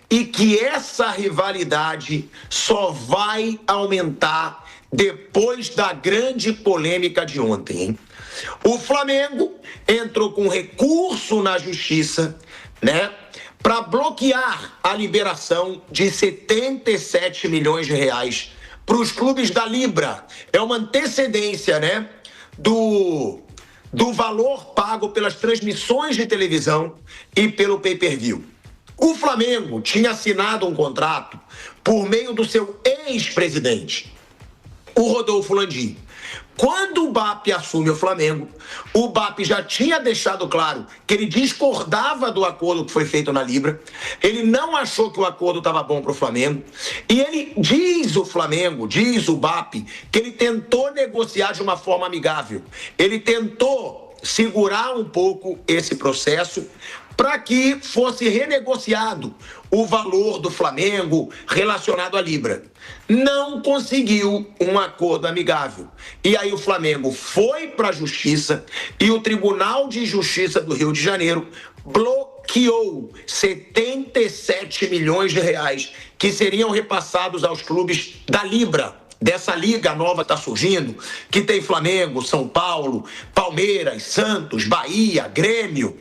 e que essa rivalidade só vai aumentar depois da grande polêmica de ontem, hein? O Flamengo entrou com recurso na justiça, né, para bloquear a liberação de 77 milhões de reais para os clubes da Libra. É uma antecedência, né, do valor pago pelas transmissões de televisão e pelo pay-per-view. O Flamengo tinha assinado um contrato por meio do seu ex-presidente, o Rodolfo Landim. Quando o BAP assume o Flamengo, o BAP já tinha deixado claro que ele discordava do acordo que foi feito na Libra, ele não achou que o acordo estava bom para o Flamengo, e ele diz o BAP, que ele tentou negociar de uma forma amigável, ele tentou segurar um pouco esse processo para que fosse renegociado o valor do Flamengo relacionado à Libra. Não conseguiu um acordo amigável. E aí o Flamengo foi para a Justiça e o Tribunal de Justiça do Rio de Janeiro bloqueou 77 milhões de reais que seriam repassados aos clubes da Libra, dessa liga nova que está surgindo, que tem Flamengo, São Paulo, Palmeiras, Santos, Bahia, Grêmio.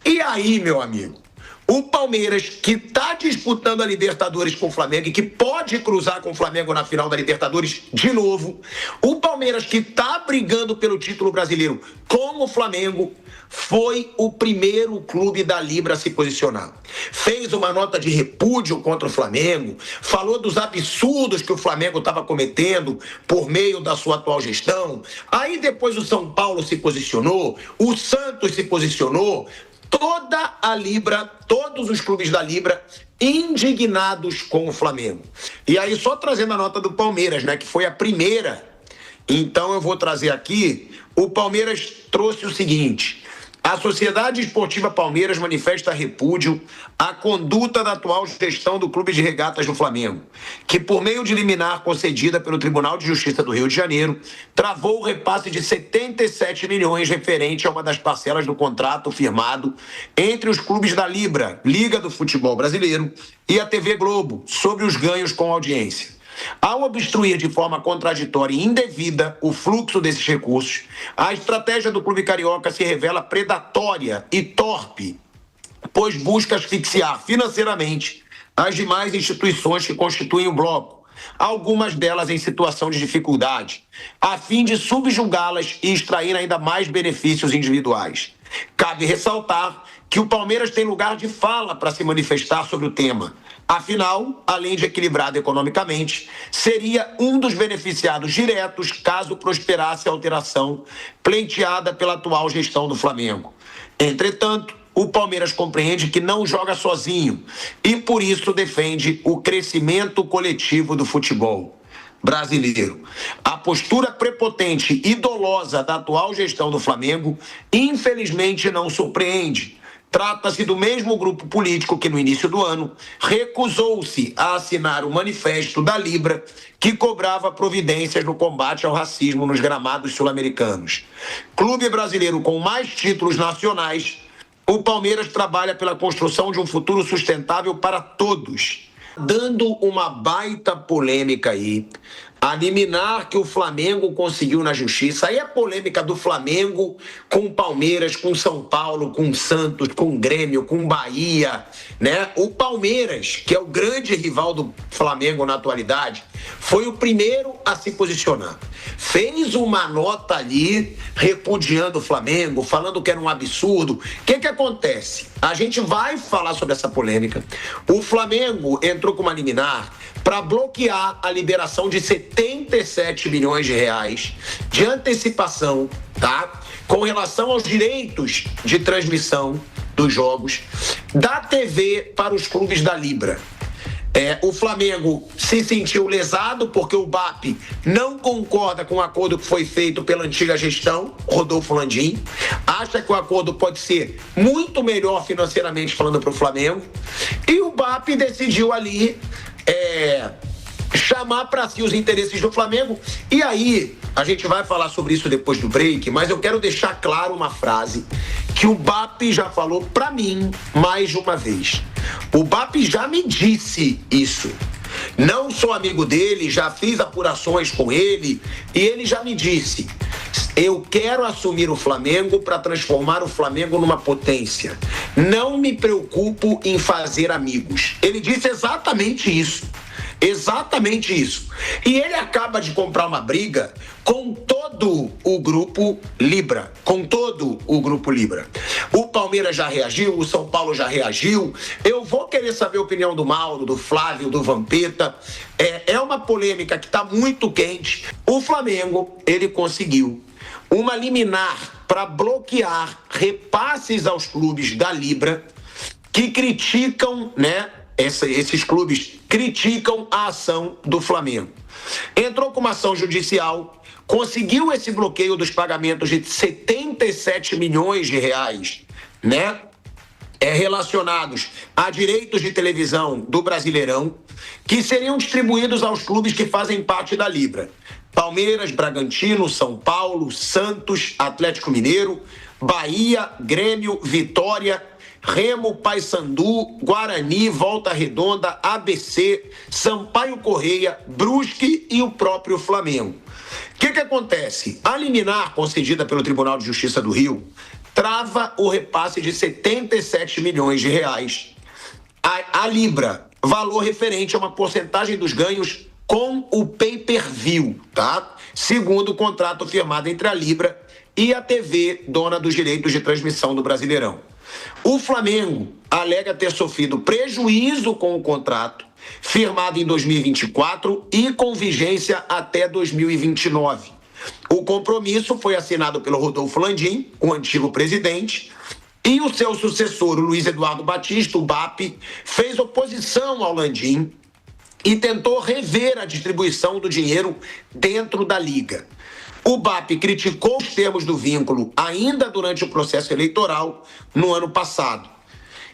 E aí, meu amigo, o Palmeiras, que está disputando a Libertadores com o Flamengo e que pode cruzar com o Flamengo na final da Libertadores de novo, o Palmeiras, que está brigando pelo título brasileiro com o Flamengo, foi o primeiro clube da Libra a se posicionar. Fez uma nota de repúdio contra o Flamengo, falou dos absurdos que o Flamengo estava cometendo por meio da sua atual gestão. Aí depois o São Paulo se posicionou, o Santos se posicionou, toda a Libra, todos os clubes da Libra indignados com o Flamengo. E aí só trazendo a nota do Palmeiras, né, que foi a primeira. Então eu vou trazer aqui, o Palmeiras trouxe o seguinte: a Sociedade Esportiva Palmeiras manifesta repúdio à conduta da atual gestão do Clube de Regatas do Flamengo, que, por meio de liminar concedida pelo Tribunal de Justiça do Rio de Janeiro, travou o repasse de 77 milhões referente a uma das parcelas do contrato firmado entre os clubes da Libra, Liga do Futebol Brasileiro, e a TV Globo, sobre os ganhos com audiência. Ao obstruir de forma contraditória e indevida o fluxo desses recursos, a estratégia do clube carioca se revela predatória e torpe, pois busca asfixiar financeiramente as demais instituições que constituem o bloco, algumas delas em situação de dificuldade, a fim de subjugá-las e extrair ainda mais benefícios individuais. Cabe ressaltar que o Palmeiras tem lugar de fala para se manifestar sobre o tema. Afinal, além de equilibrado economicamente, seria um dos beneficiados diretos caso prosperasse a alteração pleiteada pela atual gestão do Flamengo. Entretanto, o Palmeiras compreende que não joga sozinho e, por isso, defende o crescimento coletivo do futebol brasileiro. A postura prepotente e dolosa da atual gestão do Flamengo, infelizmente, não surpreende. Trata-se do mesmo grupo político que, no início do ano, recusou-se a assinar o manifesto da Libra que cobrava providências no combate ao racismo nos gramados sul-americanos. Clube brasileiro com mais títulos nacionais, o Palmeiras trabalha pela construção de um futuro sustentável para todos. Dando uma baita polêmica aí, a liminar que o Flamengo conseguiu na justiça. Aí a polêmica do Flamengo com o Palmeiras, com São Paulo, com Santos, com Grêmio, com Bahia, né? O Palmeiras, que é o grande rival do Flamengo na atualidade, foi o primeiro a se posicionar. Fez uma nota ali repudiando o Flamengo, falando que era um absurdo. O que acontece? A gente vai falar sobre essa polêmica. O Flamengo entrou com uma liminar para bloquear a liberação de 77 milhões de reais de antecipação, tá? Com relação aos direitos de transmissão dos jogos da TV para os clubes da Libra. O Flamengo se sentiu lesado porque o BAP não concorda com o acordo que foi feito pela antiga gestão, Rodolfo Landim, acha que o acordo pode ser muito melhor financeiramente falando para o Flamengo, e o BAP decidiu ali chamar para si os interesses do Flamengo. E aí, a gente vai falar sobre isso depois do break, mas eu quero deixar claro uma frase que o BAP já falou para mim mais de uma vez. O BAP já me disse isso. Não sou amigo dele, já fiz apurações com ele e ele já me disse: eu quero assumir o Flamengo para transformar o Flamengo numa potência. Não me preocupo em fazer amigos. Ele disse exatamente isso. Exatamente isso. E ele acaba de comprar uma briga com todo o grupo Libra. Com todo o grupo Libra. O Palmeiras já reagiu, o São Paulo já reagiu. Eu vou querer saber a opinião do Mauro, do Flávio, do Vampeta. É uma polêmica que está muito quente. O Flamengo, ele conseguiu uma liminar para bloquear repasses aos clubes da Libra que criticam, né? Esses clubes criticam a ação do Flamengo. Entrou com uma ação judicial, conseguiu esse bloqueio dos pagamentos de 77 milhões de reais, né? Relacionados a direitos de televisão do Brasileirão, que seriam distribuídos aos clubes que fazem parte da Libra. Palmeiras, Bragantino, São Paulo, Santos, Atlético Mineiro, Bahia, Grêmio, Vitória, Remo, Paysandu, Guarani, Volta Redonda, ABC, Sampaio Correia, Brusque e o próprio Flamengo. O que acontece? A liminar concedida pelo Tribunal de Justiça do Rio trava o repasse de 77 milhões de reais à Libra, valor referente a uma porcentagem dos ganhos com o pay-per-view, tá? Segundo o contrato firmado entre a Libra e a TV, dona dos direitos de transmissão do Brasileirão. O Flamengo alega ter sofrido prejuízo com o contrato, firmado em 2024 e com vigência até 2029. O compromisso foi assinado pelo Rodolfo Landim, o antigo presidente, e o seu sucessor, o Luiz Eduardo Batista, o BAP, fez oposição ao Landim e tentou rever a distribuição do dinheiro dentro da Liga. O BAP criticou os termos do vínculo ainda durante o processo eleitoral no ano passado.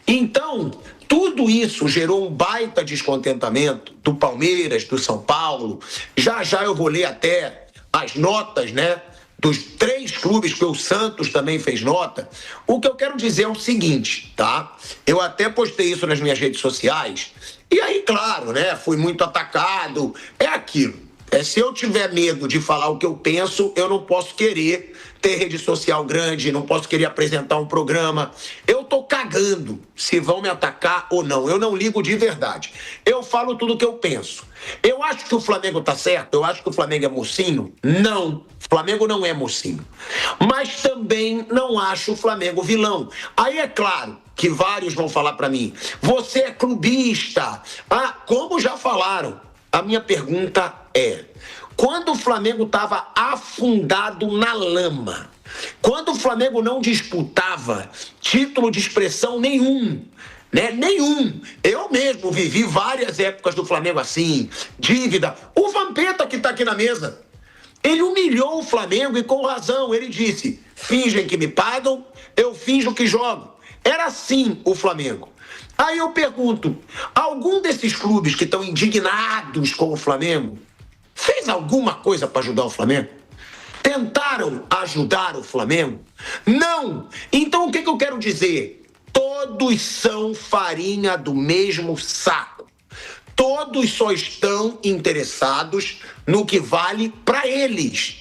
Então, tudo isso gerou um baita descontentamento do Palmeiras, do São Paulo. Já eu vou ler até as notas, né, dos 3 clubes, que o Santos também fez nota. O que eu quero dizer é o seguinte, tá? Eu até postei isso nas minhas redes sociais. E aí, claro, né, fui muito atacado. É aquilo. Se eu tiver medo de falar o que eu penso, eu não posso querer ter rede social grande, não posso querer apresentar um programa. Eu tô cagando se vão me atacar ou não. Eu não ligo de verdade. Eu falo tudo o que eu penso. Eu acho que o Flamengo tá certo? Eu acho que o Flamengo é mocinho? Não. O Flamengo não é mocinho. Mas também não acho o Flamengo vilão. Aí é claro que vários vão falar pra mim: você é clubista. Ah, como já falaram. A minha pergunta é: quando o Flamengo estava afundado na lama, quando o Flamengo não disputava título de expressão nenhum, né? Nenhum. Eu mesmo vivi várias épocas do Flamengo assim, dívida. O Vampeta, que está aqui na mesa, ele humilhou o Flamengo e com razão. Ele disse: fingem que me pagam, eu finjo que jogo. Era assim o Flamengo. Aí eu pergunto: algum desses clubes que estão indignados com o Flamengo fez alguma coisa para ajudar o Flamengo? Tentaram ajudar o Flamengo? Não! Então o que eu quero dizer? Todos são farinha do mesmo saco. Todos só estão interessados no que vale para eles.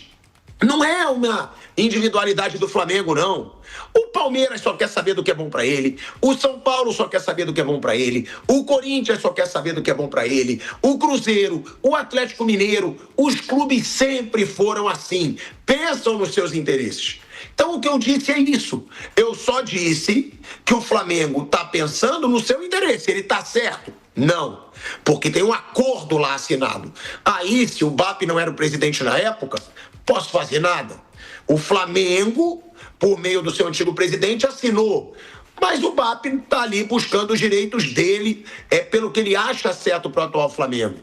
Não é uma individualidade do Flamengo, não. O Palmeiras só quer saber do que é bom para ele. O São Paulo só quer saber do que é bom para ele. O Corinthians só quer saber do que é bom para ele. O Cruzeiro, o Atlético Mineiro, os clubes sempre foram assim. Pensam nos seus interesses. Então o que eu disse é isso. Eu só disse que o Flamengo está pensando no seu interesse. Ele está certo? Não. Porque tem um acordo lá assinado. Aí, se o BAP não era o presidente na época, posso fazer nada. O Flamengo, por meio do seu antigo presidente, assinou. Mas o BAP está ali buscando os direitos dele, pelo que ele acha certo para o atual Flamengo.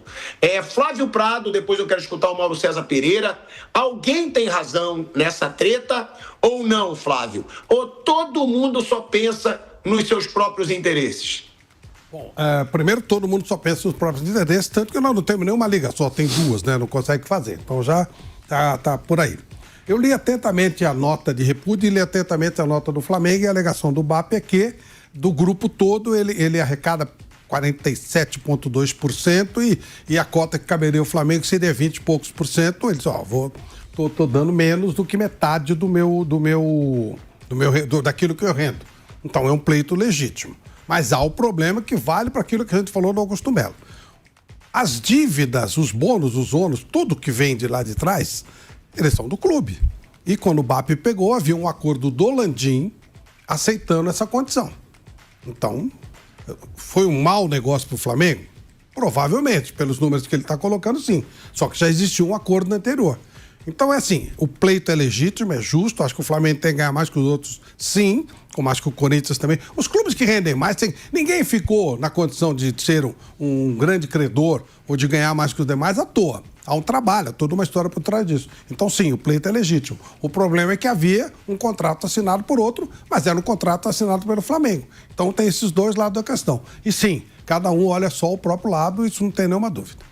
Flávio Prado, depois eu quero escutar o Mauro César Pereira. Alguém tem razão nessa treta ou não, Flávio? Ou todo mundo só pensa nos seus próprios interesses? Bom, primeiro, todo mundo só pensa nos próprios interesses, tanto que nós não temos nenhuma liga só, tem 2, né? Não consegue fazer. Então já tá por aí. Eu li atentamente a nota de repúdio e li atentamente a nota do Flamengo, e a alegação do BAP é que do grupo todo, ele arrecada 47,2% e a cota que caberia ao Flamengo seria 20 e poucos por cento. Ele disse, tô dando menos do que metade daquilo que eu rendo. Então é um pleito legítimo. Mas há o problema que vale para aquilo que a gente falou do Augusto Melo. As dívidas, os bônus, os ônus, tudo que vem de lá de trás, eles são do clube. E quando o BAP pegou, havia um acordo do Landim aceitando essa condição. Então, foi um mau negócio para o Flamengo? Provavelmente, pelos números que ele está colocando, sim. Só que já existiu um acordo anterior. Então é assim, o pleito é legítimo, é justo, acho que o Flamengo tem que ganhar mais que os outros, sim, como acho que o Corinthians também. Os clubes que rendem mais, ninguém ficou na condição de ser um grande credor ou de ganhar mais que os demais à toa. Há um trabalho, há toda uma história por trás disso. Então sim, o pleito é legítimo. O problema é que havia um contrato assinado por outro, mas era um contrato assinado pelo Flamengo. Então tem esses dois lados da questão. E sim, cada um olha só o próprio lado, isso não tem nenhuma dúvida.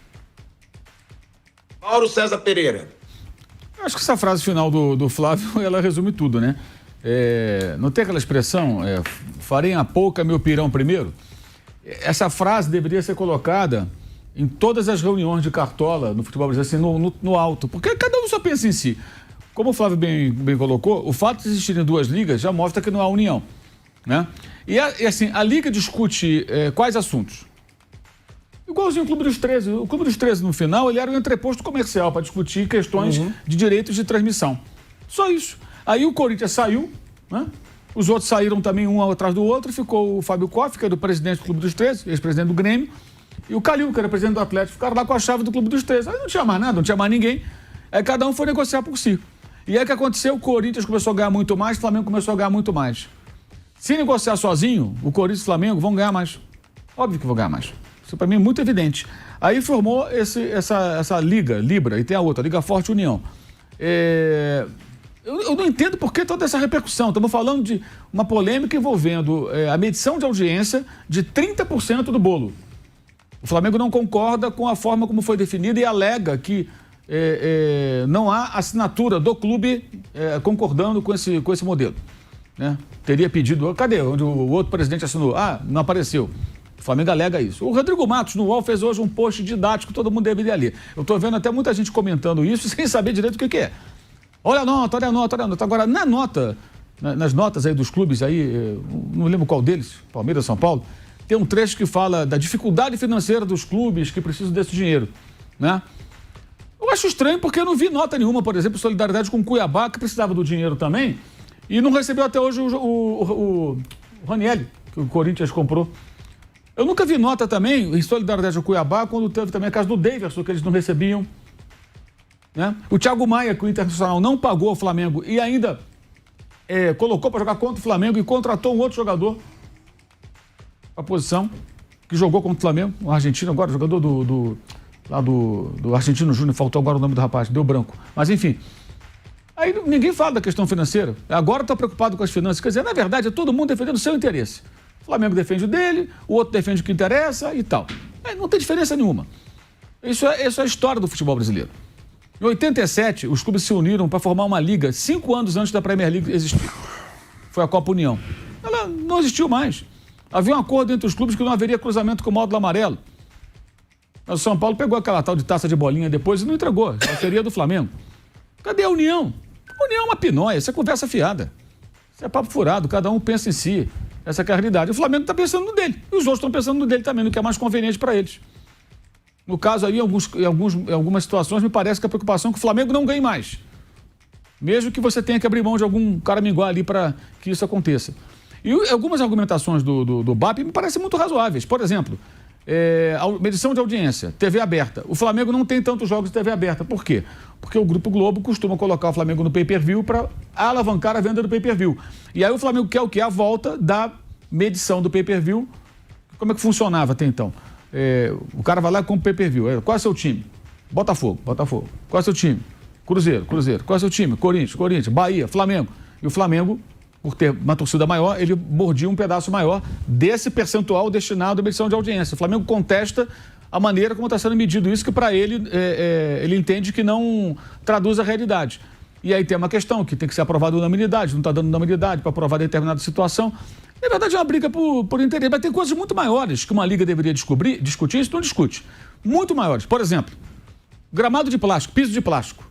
Mauro César Pereira. Acho que essa frase final do Flávio, ela resume tudo, né? Não tem aquela expressão, farei a pouca, meu pirão primeiro? Essa frase deveria ser colocada em todas as reuniões de cartola no futebol brasileiro, assim, no alto, porque cada um só pensa em si. Como o Flávio bem colocou, o fato de existirem duas ligas já mostra que não há união, né? E assim, a liga discute quais assuntos? Igualzinho o Clube dos 13. O Clube dos 13, no final, ele era um entreposto comercial para discutir questões de direitos de transmissão. Só isso. Aí o Corinthians saiu, né? Os outros saíram também um atrás do outro. Ficou o Fábio Koff, que era o presidente do Clube dos 13, ex-presidente do Grêmio, e o Calil, que era presidente do Atlético. Ficaram lá com a chave do Clube dos 13. Aí não tinha mais nada, não tinha mais ninguém. Aí cada um foi negociar por si. E aí o que aconteceu? O Corinthians começou a ganhar muito mais, o Flamengo começou a ganhar muito mais. Se negociar sozinho, o Corinthians e o Flamengo vão ganhar mais. Óbvio que vão ganhar mais. Isso para mim é muito evidente. Aí formou essa liga, Libra, e tem a outra, Liga Forte União. Eu não entendo por que toda essa repercussão. Estamos falando de uma polêmica envolvendo a medição de audiência de 30% do bolo. O Flamengo não concorda com a forma como foi definida e alega que não há assinatura do clube concordando com esse modelo, né? Teria pedido, cadê? Onde o outro presidente assinou? Não apareceu. O Flamengo alega isso. O Rodrigo Matos, no UOL, fez hoje um post didático, todo mundo deveria ler. Eu estou vendo até muita gente comentando isso sem saber direito o que é. Olha a nota, olha a nota, olha a nota. Agora, na nota, nas notas aí dos clubes aí, não lembro qual deles, Palmeiras, São Paulo, tem um trecho que fala da dificuldade financeira dos clubes que precisam desse dinheiro, né? Eu acho estranho porque eu não vi nota nenhuma, por exemplo, solidariedade com o Cuiabá, que precisava do dinheiro também, e não recebeu até hoje o Ranieri, que o Corinthians comprou. Eu nunca vi nota também em solidariedade ao Cuiabá, quando teve também a casa do Daverson, que eles não recebiam, né? O Thiago Maia, que o Internacional não pagou ao Flamengo e ainda colocou para jogar contra o Flamengo e contratou um outro jogador para a posição, que jogou contra o Flamengo, um argentino agora, jogador do Argentino Júnior, faltou agora o nome do rapaz, deu branco. Mas enfim, aí ninguém fala da questão financeira. Agora está preocupado com as finanças. Quer dizer, na verdade, é todo mundo defendendo o seu interesse. O Flamengo defende o dele, o outro defende o que interessa e tal. Não tem diferença nenhuma. Isso é a história do futebol brasileiro. Em 87, os clubes se uniram para formar uma liga 5 anos antes da Premier League existir. Foi a Copa União. Ela não existiu mais. Havia um acordo entre os clubes que não haveria cruzamento com o módulo amarelo. O São Paulo pegou aquela tal de taça de bolinha depois e não entregou. Já seria do Flamengo. Cadê a União? A União é uma pinóia, isso é conversa fiada. Isso é papo furado, cada um pensa em si. Essa é a realidade. O Flamengo está pensando no dele. E os outros estão pensando no dele também, no que é mais conveniente para eles. No caso aí, em algumas situações, me parece que a preocupação é que o Flamengo não ganhe mais. Mesmo que você tenha que abrir mão de algum caraminguá ali para que isso aconteça. E algumas argumentações do BAP me parecem muito razoáveis. Por exemplo, medição de audiência, TV aberta. O Flamengo não tem tantos jogos de TV aberta. Por quê? Porque o Grupo Globo costuma colocar o Flamengo no pay-per-view para alavancar a venda do pay-per-view. E aí o Flamengo quer o quê? A volta da medição do pay-per-view. Como é que funcionava até então? O cara vai lá e compra o pay-per-view. Qual é o seu time? Botafogo. Qual é o seu time? Cruzeiro. Qual é o seu time? Corinthians. Bahia, Flamengo. E o Flamengo, por ter uma torcida maior, ele mordia um pedaço maior desse percentual destinado à medição de audiência. O Flamengo contesta a maneira como está sendo medido isso, que para ele, ele entende que não traduz a realidade. E aí tem uma questão que tem que ser aprovada unanimidade, não está dando unanimidade para aprovar determinada situação. Na verdade, é uma briga por interesse, mas tem coisas muito maiores que uma liga deveria discutir, isso não discute. Muito maiores. Por exemplo, gramado de plástico, piso de plástico.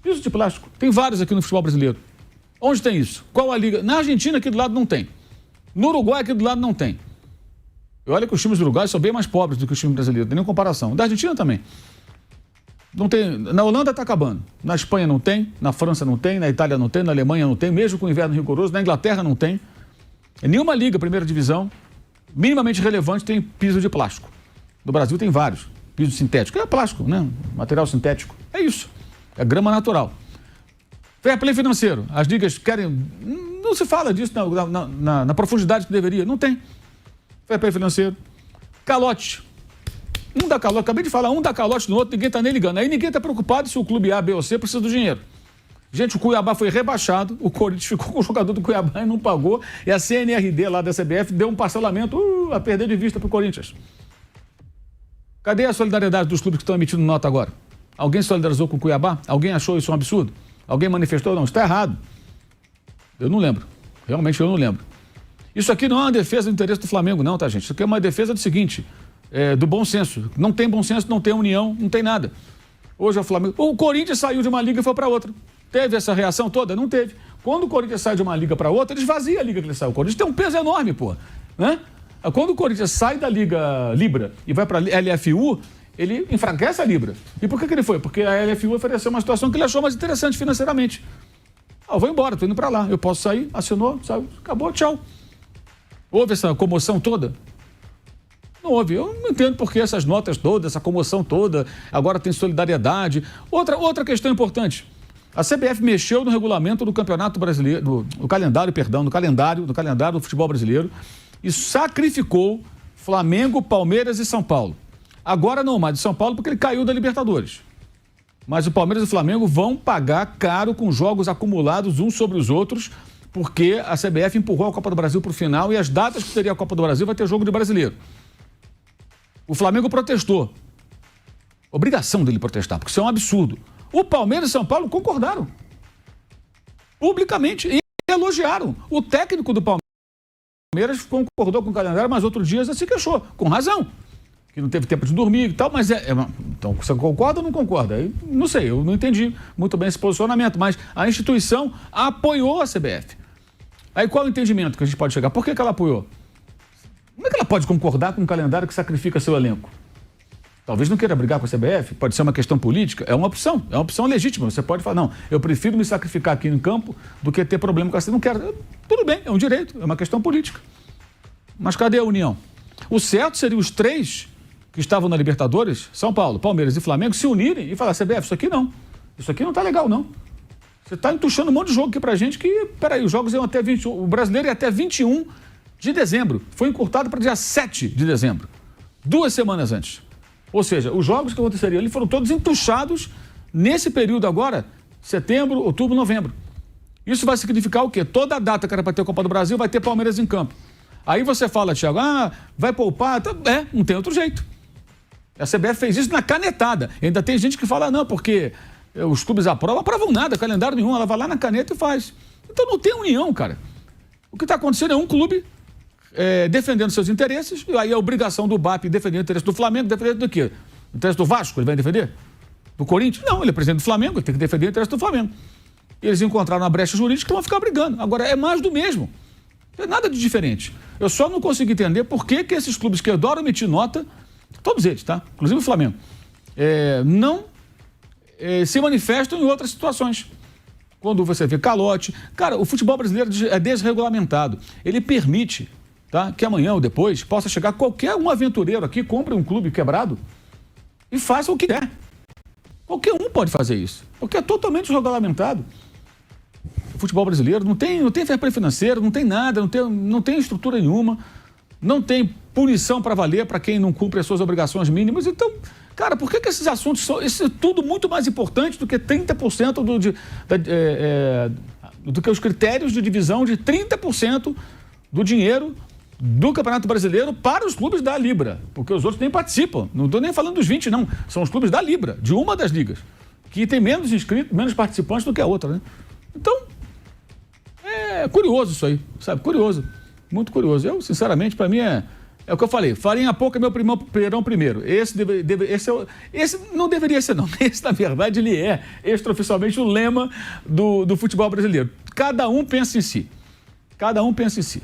Piso de plástico. Tem vários aqui no futebol brasileiro. Onde tem isso? Qual a liga? Na Argentina, aqui do lado, não tem. No Uruguai, aqui do lado, não tem. E olha que os times do Uruguai são bem mais pobres do que os times brasileiros, não tem nem comparação. Da Argentina também. Não tem. Na Holanda está acabando. Na Espanha não tem, na França não tem, na Itália não tem, na Alemanha não tem, mesmo com o inverno rigoroso, na Inglaterra não tem. Nenhuma liga, primeira divisão, minimamente relevante, tem piso de plástico. No Brasil tem vários. Piso sintético. É plástico, né? Material sintético. É isso. É grama natural. Fair play financeiro. As ligas querem... Não se fala disso na profundidade que deveria. Não tem. Fair play financeiro. Calote. Um dá calote. Acabei de falar, um dá calote no outro, ninguém está nem ligando. Aí ninguém está preocupado se o clube A, B ou C precisa do dinheiro. Gente, o Cuiabá foi rebaixado, o Corinthians ficou com o jogador do Cuiabá e não pagou, e a CNRD lá da CBF deu um parcelamento a perder de vista para o Corinthians. Cadê a solidariedade dos clubes que estão emitindo nota agora? Alguém se solidarizou com o Cuiabá? Alguém achou isso um absurdo? Alguém manifestou? Não, está errado. Eu não lembro. Realmente eu não lembro. Isso aqui não é uma defesa do interesse do Flamengo, não, tá, gente? Isso aqui é uma defesa do seguinte, do bom senso. Não tem bom senso, não tem união, não tem nada. Hoje é o Flamengo... O Corinthians saiu de uma liga e foi para outra. Teve essa reação toda? Não teve. Quando o Corinthians sai de uma liga para outra, ele esvazia a liga que ele saiu. O Corinthians tem um peso enorme, pô. Né? Quando o Corinthians sai da Liga Libra e vai para a LFU, ele enfraquece a Libra. E por que ele foi? Porque a LFU ofereceu uma situação que ele achou mais interessante financeiramente. Eu vou embora, estou indo para lá. Eu posso sair, assinou, saiu, acabou, tchau. Houve essa comoção toda? Não houve. Eu não entendo por que essas notas todas, essa comoção toda, agora tem solidariedade. Outra questão importante. A CBF mexeu no regulamento do Campeonato Brasileiro, do calendário do futebol brasileiro e sacrificou Flamengo, Palmeiras e São Paulo. Agora não mais de São Paulo porque ele caiu da Libertadores. Mas o Palmeiras e o Flamengo vão pagar caro com jogos acumulados uns sobre os outros porque a CBF empurrou a Copa do Brasil para o final e as datas que teria a Copa do Brasil vai ter jogo de brasileiro. O Flamengo protestou. Obrigação dele protestar, porque isso é um absurdo. O Palmeiras e São Paulo concordaram. Publicamente. E elogiaram. O técnico do Palmeiras concordou com o calendário, mas outro dia já se queixou. Com razão. Que não teve tempo de dormir e tal, mas então, você concorda ou não concorda? Eu não sei, eu não entendi muito bem esse posicionamento, mas a instituição apoiou a CBF. Aí qual o entendimento que a gente pode chegar? Por que ela apoiou? Como é que ela pode concordar com um calendário que sacrifica seu elenco? Talvez não queira brigar com a CBF, pode ser uma questão política, é uma opção legítima. Você pode falar, não, eu prefiro me sacrificar aqui em campo do que ter problema com a CBF. Não quero. Tudo bem, é um direito, é uma questão política. Mas cadê a união? O certo seria os três que estavam na Libertadores, São Paulo, Palmeiras e Flamengo, se unirem e falar, CBF, isso aqui não tá legal, não. Você tá entuchando um monte de jogo aqui pra gente que, peraí, os jogos iam até 21, o brasileiro ia até 21 de dezembro. Foi encurtado para dia 7 de dezembro, 2 semanas antes. Ou seja, os jogos que aconteceriam ali foram todos entuchados nesse período agora, setembro, outubro, novembro. Isso vai significar o quê? Toda a data que era para ter a Copa do Brasil vai ter Palmeiras em campo. Aí você fala, Thiago, vai poupar? Não tem outro jeito. A CBF fez isso na canetada. E ainda tem gente que fala, não, porque os clubes aprovam nada, calendário nenhum, ela vai lá na caneta e faz. Então não tem união, cara. O que está acontecendo é um clube defendendo seus interesses, e aí a obrigação do BAP defender o interesse do Flamengo, defender do quê? O interesse do Vasco, ele vai defender? Do Corinthians? Não, ele é presidente do Flamengo, ele tem que defender o interesse do Flamengo. Eles encontraram uma brecha jurídica e vão ficar brigando. Agora, é mais do mesmo. Não é nada de diferente. Eu só não consigo entender por que esses clubes que adoram emitir nota, todos eles, tá? Inclusive o Flamengo, não se manifestam em outras situações. Quando você vê calote. Cara, o futebol brasileiro é desregulamentado. Ele permite, tá, que amanhã ou depois possa chegar qualquer um aventureiro aqui, compre um clube quebrado e faça o que quer. Qualquer um pode fazer isso, porque é totalmente regulamentado. O futebol brasileiro não tem fair play financeiro, não tem nada, não tem estrutura nenhuma, não tem punição para valer para quem não cumpre as suas obrigações mínimas. Então, cara, por que esses assuntos são... Isso é tudo muito mais importante do que 30% do que os critérios de divisão de 30% do dinheiro do Campeonato Brasileiro para os clubes da Libra, porque os outros nem participam. Não estou nem falando dos 20, não. São os clubes da Libra, de uma das ligas, que tem menos inscritos, menos participantes do que a outra, né? Então, é curioso isso aí, sabe? Curioso, muito curioso. Eu, sinceramente, para mim é o que eu falei. Farinha pouca é meu pirão primeiro. Esse não deveria ser, não. Esse, na verdade, ele é extraoficialmente o lema do futebol brasileiro. Cada um pensa em si. Cada um pensa em si.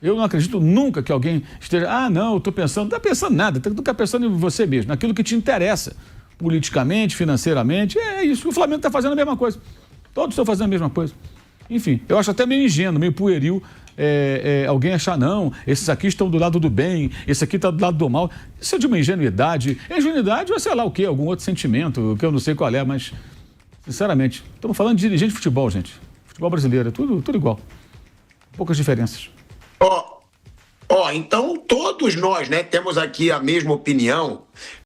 Eu não acredito nunca que alguém esteja... não, eu estou pensando... Não está pensando nada. Tu está pensando em você mesmo, naquilo que te interessa. Politicamente, financeiramente. É isso. O Flamengo está fazendo a mesma coisa. Todos estão fazendo a mesma coisa. Enfim, eu acho até meio ingênuo, meio pueril alguém achar, não, esses aqui estão do lado do bem, esse aqui está do lado do mal. Isso é de uma ingenuidade. Ingenuidade ou sei lá o quê, algum outro sentimento, que eu não sei qual é, mas, sinceramente, estamos falando de dirigente de futebol, gente. Futebol brasileiro, é tudo igual. Poucas diferenças. Então todos nós, né, temos aqui a mesma opinião